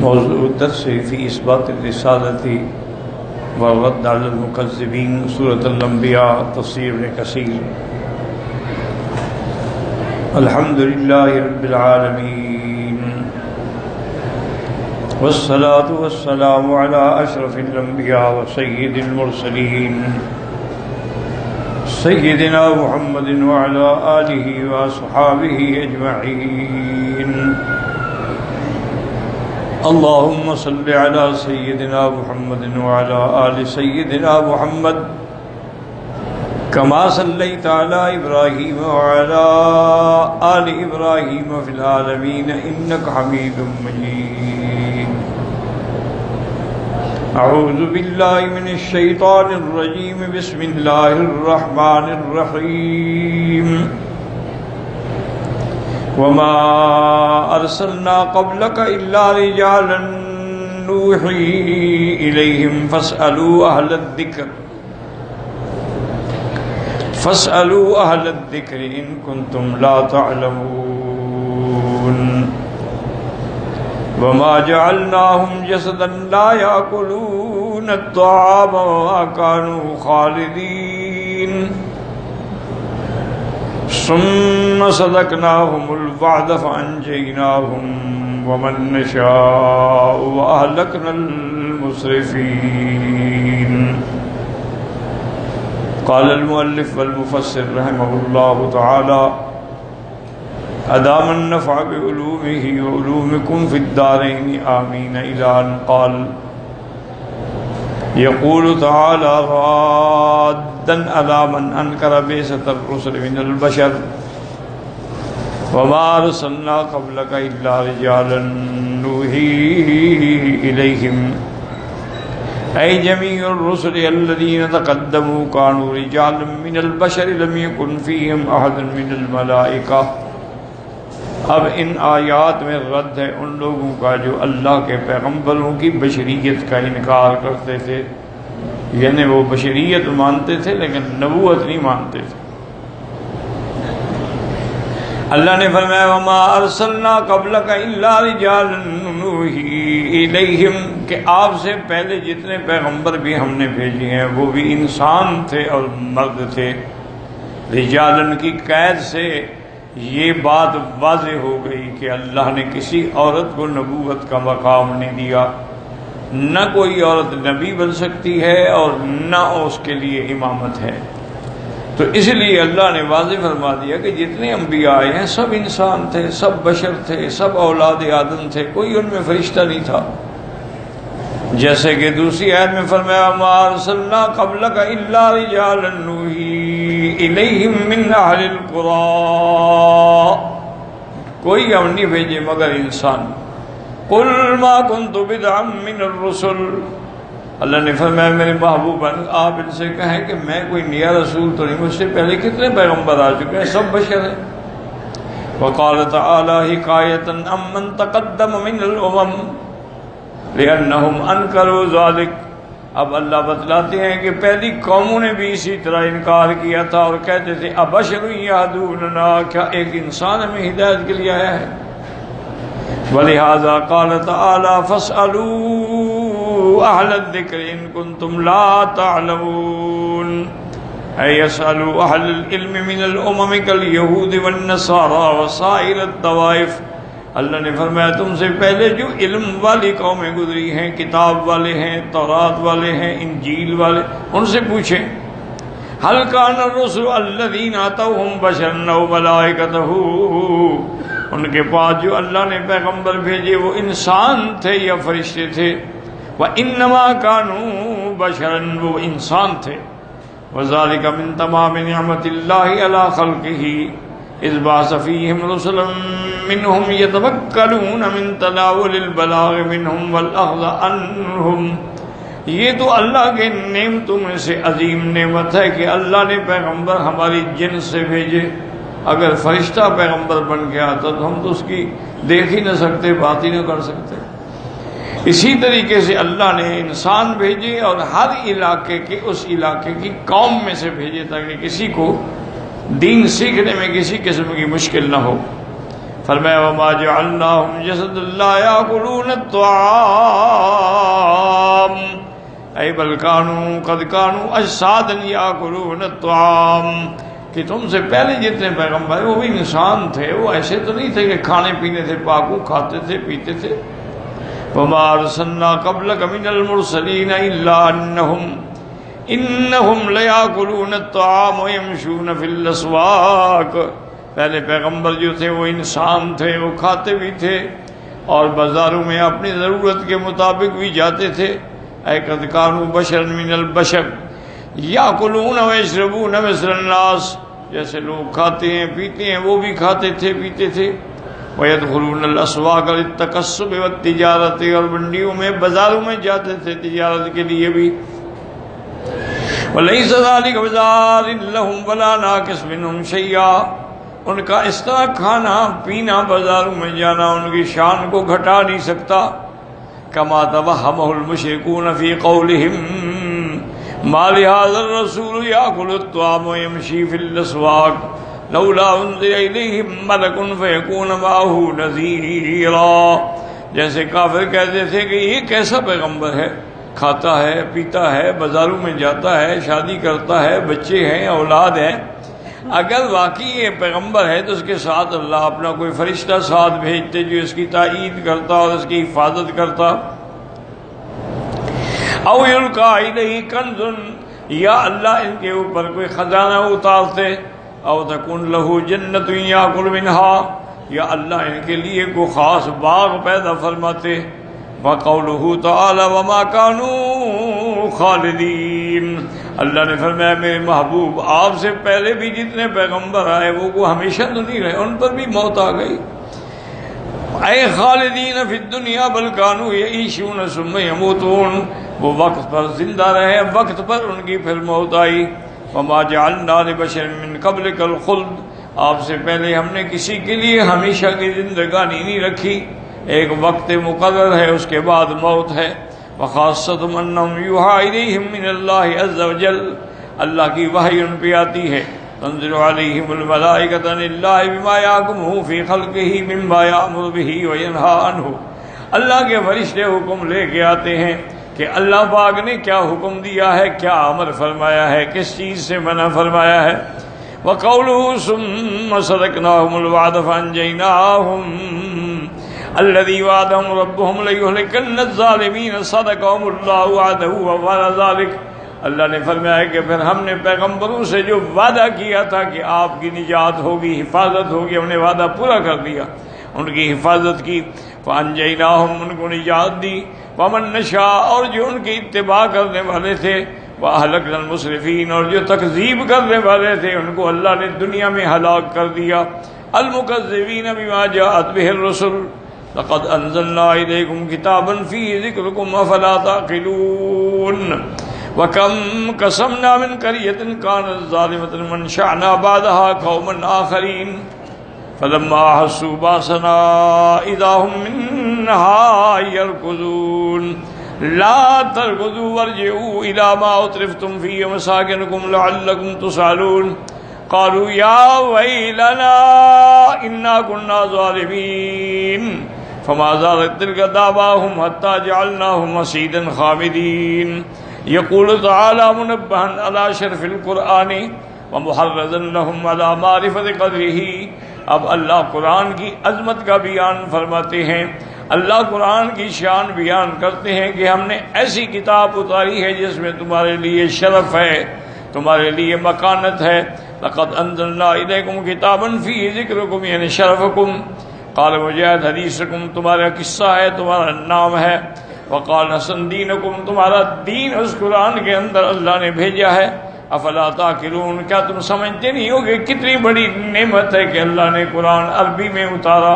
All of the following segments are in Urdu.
موضوع الدرس في إثبات الرسالة والرد على المكذبين، سورة الأنبياء، تفسير ابن كثير. الحمد لله رب العالمين، والصلاة والسلام على أشرف الأنبياء وسيد المرسلين سيدنا محمد وعلى آله وأصحابه أجمعين. اللهم صل على سيدنا محمد وعلى آل سيدنا محمد كما صليت على إبراهيم وعلى آل إبراهيم في العالمين إنك حميد مجيد. أعوذ بالله من الشيطان الرجيم، بسم الله الرحمن الرحيم. وما أرسلنا قبلك إلا رجالا نوحي إليهم فاسألوا أهل الذكر إن كنتم لا تعلمون. وما جعلناهم جسدا لا يأكلون الطعام وما كانوا خالدين ثم صدقناهم الوعد فأنجيناهم ومن نشاء وأهلكنا المسرفين. قال المؤلف والمفسر رحمه الله تعالى: أدام النفع بعلومه وعلومكم في الدارين آمين، إلى أن قال: يقول تعالى رادا على من أنكر بعثة الرسل من البشر: وما أرسلنا قبلك إلا رجالا نوحي إليهم. أي جميع الرسل الذين تقدموا كانوا رجالا من البشر لم يكن فيهم أحد من الملائكة. اب ان آیات میں رد ہے ان لوگوں کا جو اللہ کے پیغمبروں کی بشریت کا انکار کرتے تھے، یعنی وہ بشریت مانتے تھے لیکن نبوت نہیں مانتے تھے. اللہ نے فرمایا: وما ارسلنا قبلک الا رجالا نوحی الیہم، کہ آپ سے پہلے جتنے پیغمبر بھی ہم نے بھیجے ہیں وہ بھی انسان تھے اور مرد تھے. رجالن کی قید سے یہ بات واضح ہو گئی کہ اللہ نے کسی عورت کو نبوت کا مقام نہیں دیا. نہ کوئی عورت نبی بن سکتی ہے اور نہ اس کے لیے امامت ہے. تو اس لیے اللہ نے واضح فرما دیا کہ جتنے انبیاء آئے ہیں سب انسان تھے، سب بشر تھے، سب اولاد آدم تھے، کوئی ان میں فرشتہ نہیں تھا. جیسے کہ دوسری آیت میں فرمایا: ما ارسلنا قبلک الا رجالا نوحی الیہم من اہل القری، کوئی ہم نہیں بھیجے مگر انسان. قل ما کنت بدعا من الرسل، اللہ نے فرمایا میرے محبوب آپ ان سے کہیں کہ میں کوئی نیا رسول تو نہیں، مجھ سے پہلے کتنے پیغمبر آ چکے ہیں، سب بشر ہیں. وقال تعالی حکایۃ عمن تقدم من الامم لأنهم انکروا ذلک. اب اللہ بتلاتے ہیں کہ پہلی قوموں نے بھی اسی طرح انکار کیا تھا اور کہتے تھے ابشر یہدوننا، کیا ایک انسان ہمیں ہدایت کے لیے آیا ہے. ولہذا قال تعالی فاسألوا اہل الذکر ان کنتم لا تعلمون، اے یسألوا اہل العلم من الامم کالیہود والنصارى وسائر الطوائف. اللہ نے فرمایا تم سے پہلے جو علم والی قومیں گزری ہیں، کتاب والے ہیں، تورات والے ہیں، انجیل والے، ان سے پوچھیں هل كان الرسل الذين اتوهم بشرا او ملائكة، ان کے پاس جو اللہ نے پیغمبر بھیجے وہ انسان تھے یا فرشتے تھے. وانما كانوا بشرا، وہ انسان تھے. وذلك من تمام نعمت اللہ علی خلقہ اذ بعث فیہم رسلا منہم یتوکلون من تناول البلاغ منہم والاخذ عنہم. یہ تو اللہ کے نعمتوں میں سے عظیم نعمت ہے کہ اللہ نے پیغمبر ہماری جنس سے بھیجے. اگر فرشتہ پیغمبر بن گیا تو ہم تو اس کی دیکھ ہی نہ سکتے، بات ہی نہ کر سکتے. اسی طریقے سے اللہ نے انسان بھیجے اور ہر علاقے کے اس علاقے کی قوم میں سے بھیجے تاکہ کسی کو دین سیکھنے میں کسی قسم کی مشکل نہ ہو. فرمایا وما جعلناهم جسدا لا يأكلون الطعام اے بل كانوا قد كانوا اجسادا يأكلون الطعام، کہ تم سے پہلے جتنے پیغمبر وہ بھی انسان تھے، وہ ایسے تو نہیں تھے کہ کھانے پینے سے پاکو، کھاتے تھے پیتے تھے۔ وما ارسلنا قبلك من المرسلين الا انهم ليأكلون الطعام ويمشون في الاسواق، پہلے پیغمبر جو تھے وہ انسان تھے، وہ کھاتے بھی تھے اور بازاروں میں اپنی ضرورت کے مطابق بھی جاتے تھے۔ اے قد كانوا بشرا من البشر یاکلون ویشربون مثل الناس، جیسے لوگ کھاتے ہیں پیتے ہیں وہ بھی کھاتے تھے پیتے تھے۔ ویدخلون الاسواق للتکسب والتجارت، اور منڈیوں میں بازاروں میں جاتے تھے تجارت کے لیے بھی۔ ولیس ذلک بضار لهم ولا ناقص منهم شیئا، ان کا اس طرح کھانا پینا بازاروں میں جانا ان کی شان کو گھٹا نہیں سکتا۔ کما توہمہ المشرکون فی قولہم ما لهذا الرسول یاکل الطعام ویمشی فی الاسواق لولا انزل الیہم ملک فیکون معہ نذیرا، جیسے کافر کہتے تھے کہ یہ کیسا پیغمبر ہے، کھاتا ہے پیتا ہے بازاروں میں جاتا ہے شادی کرتا ہے بچے ہیں اولاد ہیں، اگر واقعی یہ پیغمبر ہے تو اس کے ساتھ اللہ اپنا کوئی فرشتہ ساتھ بھیجتے جو اس کی تائید کرتا اور اس کی حفاظت کرتا۔ او یلقا الیہ کنز، یا اللہ ان کے اوپر کوئی خزانہ اتارتے، او تکن لہ جنت یاکل منہا، یا اللہ ان کے لیے کوئی خاص باغ پیدا فرماتے۔ وقولہ تعالی وما كانوا خالدین، اللہ نے فرمایا میرے محبوب آپ سے پہلے بھی جتنے پیغمبر آئے وہ کو ہمیشہ تو نہیں رہے، ان پر بھی موت آ گئی۔ اے خالدین فی الدنیا بل كانوا یعیشون ثم یموتون، وہ وقت پر زندہ رہے وقت پر ان کی پھر موت آئی۔ وما جعلنا لبشر من قبلک الخلد، آپ سے پہلے ہم نے کسی کے لیے ہمیشہ کی زندگانی نہیں رکھی، ایک وقت مقرر ہے اس کے بعد موت ہے۔ وخاصتهم انہم یوحی الیہم من اللہ عز وجل، اللہ کی وحی ان پہ آتی ہے۔ تنزل علیہم الملائکۃ عن اللہ بما یحکمہ فی خلقہ مما یأمر بہ وینہی عنہ، اللہ کے فرشتے حکم لے کے آتے ہیں کہ اللہ پاک نے کیا حکم دیا ہے، کیا امر فرمایا ہے، کس چیز سے منع فرمایا ہے۔ وقولہ ثم صدقناہم الوعد فانجیناہم الذی وعدہم ربہم لیہلکن الظالمین صدقہم اللہ وعدہ وفعل ذلک، اللہ نے فرمایا کہ پھر ہم نے پیغمبروں سے جو وعدہ کیا تھا کہ آپ کی نجات ہوگی حفاظت ہوگی، ہم نے وعدہ پورا کر دیا، ان کی حفاظت کی۔ فانجیناہم، ان کو نجات دی۔ ومن نشاء، اور جو ان کی اتباع کرنے والے تھے۔ وَأَهْلَكْنَا الْمُسْرِفِينَ، اور جو تکذیب کرنے والے تھے ان کو اللہ نے دنیا میں ہلاک کر دیا۔ الْمُكَذِّبِينَ بِمَا جَاءَتْ بِهِ الرُّسُلُ لَقَدْ أَنزَلْنَا إِلَيْكُمْ كِتَابًا فِيهِ ذِكْرُكُمْ أَفَلَا تَعْقِلُونَ وَكَمْ قَصَمْنَا مِنْ قَرْيَةٍ كَانَتْ ظَالِمَةً وَأَنشَأْنَا بَعْدَهَا قَوْمًا آخَرِينَ فَلَمَّا أَحَسُّوا بَأْسَنَا إِذَا هُمْ مِنْهَا يَرْكُضُونَ لا تركضوا وارجعوا إلى ما أترفتم فيه مساكنكم لعلكم تسألون قالوا يا ويلنا إنا كنا ظالمين فما زالت تلك دعواهم حتى جعلناهم حصيدا خامدين يقول تعالى منبها على شرف القرآن ومحرزا لهم على معرفة قدره۔ اب اللہ قرآن کی عظمت کا بیان فرماتے ہیں، اللہ قرآن کی شان بیان کرتے ہیں کہ ہم نے ایسی کتاب اتاری ہے جس میں تمہارے لیے شرف ہے، تمہارے لیے مکانت ہے۔ لقد انزلنا الیکم کتابا فیہ ذکرکم، یعنی شرفکم۔ قال مجاہد حدیثکم، تمہارا قصہ ہے، تمہارا نام ہے۔ وقال حسن دینکم، تمہارا دین اس قرآن کے اندر اللہ نے بھیجا ہے۔ افلا تاکلون، کیا تم سمجھتے نہیں ہو کہ کتنی بڑی نعمت ہے کہ اللہ نے قرآن عربی میں اتارا،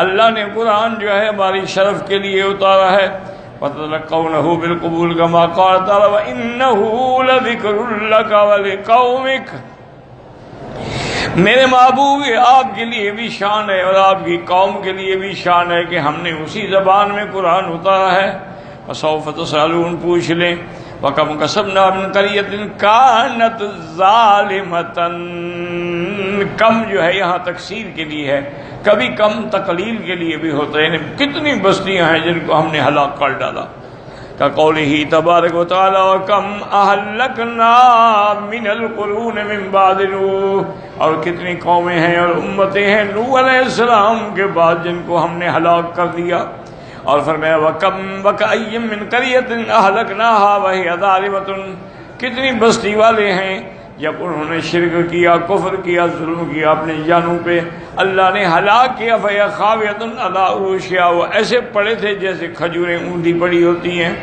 اللہ نے قرآن جو ہے ہماری شرف کے لیے اتارا ہے۔ وَتَلَقَّوْنَهُ بِالْقُبُولِ كَمَا قَالَ تَعَالَى وَإِنَّهُ لَذِكْرٌ لَكَ وَلِقَوْمِكَ، میرے محبوب آپ کے لیے بھی شان ہے اور آپ کی قوم کے لیے بھی شان ہے کہ ہم نے اسی زبان میں قرآن اتارا ہے۔ فَسَوْفَ تَسْأَلُونَ، پوچھ لیں۔ وَكَمْ قَصَمْنَا مِنْ قَرْيَةٍ كَانَتْ ظَالِمَةً کم جو ہے یہاں تکسیر کے لیے ہے، کبھی کم تقلیل کے لیے بھی ہوتا ہے، یعنی کتنی بستیاں ہیں جن کو ہم نے ہلاک کر ڈالا. كقوله تبارک و تعالی وَكَمْ أَهْلَكْنَا مِنَ الْقُرُونِ مِنْ بَعْدِ نُوحٍ، اور کتنی قومیں ہیں اور امتیں ہیں نوح علیہ السلام کے بعد جن کو ہم نے ہلاک کر دیا. اور فرمایا وَكَأَيٍّ مِّن قَرْيَةٍ أَهْلَكْنَاهَا وَهِيَ ظَالِمَةٌ، کتنی بستی والے ہیں جب انہوں نے شرک کیا، کفر کیا، ظلم کیا اپنے جانوں پہ، اللہ نے ہلاک کیا. فَهِيَ خَاوِيَةٌ عَلَىٰ عُرُوشِهَا، وہ ایسے پڑے تھے جیسے کھجوریں اوندھی پڑی ہوتی ہیں.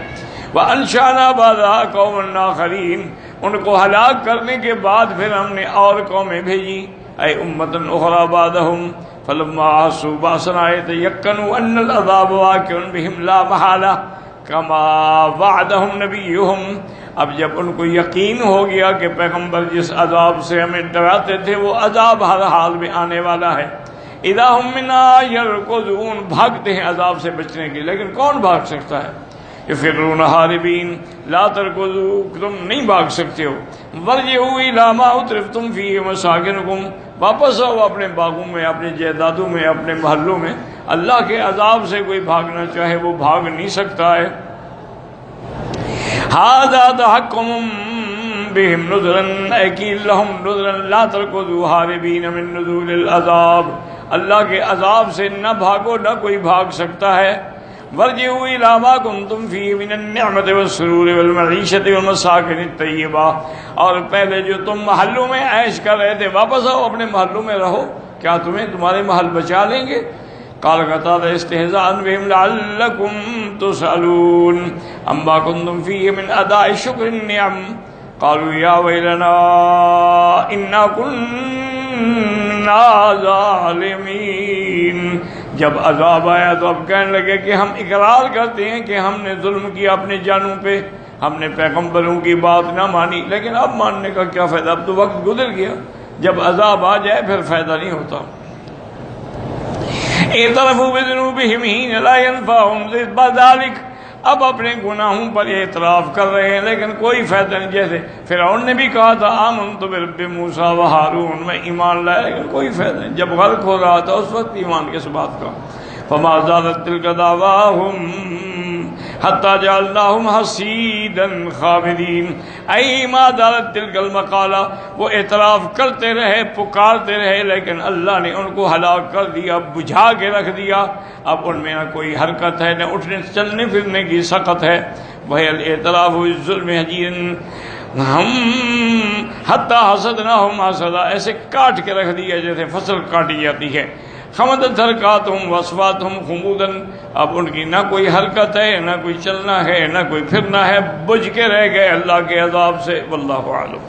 وَأَنشَأْنَا بَعْدَهَا قَوْمًا آخَرِينَ، ان کو ہلاک کرنے کے بعد پھر ہم نے اور قومیں بھیجی. اے امۃ اخریٰ بعدہم فلما احسوا بأسنا يتيقنوا ان العذاب واقع بهم لا محالہ كما وعدهم نبيهم. اب جب ان کو یقین ہو گیا کہ پیغمبر جس عذاب سے ہمیں ڈراتے تھے وہ عذاب ہر حال میں آنے والا ہے، اذا هم منا يركضون، بھاگتے ہیں عذاب سے بچنے کے، لیکن کون بھاگ سکتا ہے؟ یفرون ہاربین، لا ترکضوا، تم نہیں بھاگ سکتے ہو. ورجعوا الی ما اترفتم فیہ مساکنکم، واپس آؤ اپنے باغوں میں، اپنے جائیدادوں میں، اپنے محلوں میں. اللہ کے عذاب سے کوئی بھاگنا چاہے وہ بھاگ نہیں سکتا ہے. ھذا تحکم بہم نذرا اکیل لہم نذرا لا ترکضوا ہاربین من نزول العذاب، اللہ کے عذاب سے نہ بھاگو، نہ کوئی بھاگ سکتا ہے. ورجعوا الی ما کنتم فیہ من النعمۃ والسرور والمعیشۃ والمساکن الطیبہ، اور پہلے جو تم محلوں میں عیش کر رہے تھے واپس آؤ اپنے محلوں میں رہو، کیا تمہیں تمہارے محل بچا لیں گے؟ قال تعالی استہزاء بهم لعلکم تسألون عما کنتم فیہ من اداء شکر النعم قالوا یا ویلنا انا کنا ظالمین. جب عذاب آیا تو اب کہنے لگے کہ ہم اقرار کرتے ہیں کہ ہم نے ظلم کیا اپنے جانوں پہ، ہم نے پیغمبروں کی بات نہ مانی، لیکن اب ماننے کا کیا فائدہ، اب تو وقت گزر گیا، جب عذاب آ جائے پھر فائدہ نہیں ہوتا. اعترفوا بذنوبہم حین لا ینفعہم ذلک، اب اپنے گناہوں پر اعتراف کر رہے ہیں لیکن کوئی فائدہ نہیں. جیسے فرعون نے بھی کہا تھا آمنت برب موسیٰ و ہارون، میں ایمان لایا، لیکن کوئی فائدہ نہیں. جب غرق ہو رہا تھا اس وقت ایمان کس بات کا. فما زالت تلک دعواہم حتی جعلناہم حصیدا خامدین. ای ما زالت تلک المقالہ، وہ اعتراف کرتے رہے، پکارتے رہے، لیکن اللہ نے ان کو ہلاک کر دیا، بجھا کے رکھ دیا. اب ان میں نہ کوئی حرکت ہے، نہ اٹھنے چلنے پھرنے کی سخت ہے. وہی الاعتراف بالظلم حجیر ہم حتی حسدناہم حسدا، ایسے کاٹ کے رکھ دیا جیسے فصل کاٹی جاتی ہے. خمدت حرکاتہم واصواتہم خموداً، اب ان کی نہ کوئی حرکت ہے، نہ کوئی چلنا ہے، نہ کوئی پھرنا ہے، بجھ کے رہ گئے اللہ کے عذاب سے. واللہ اعلم.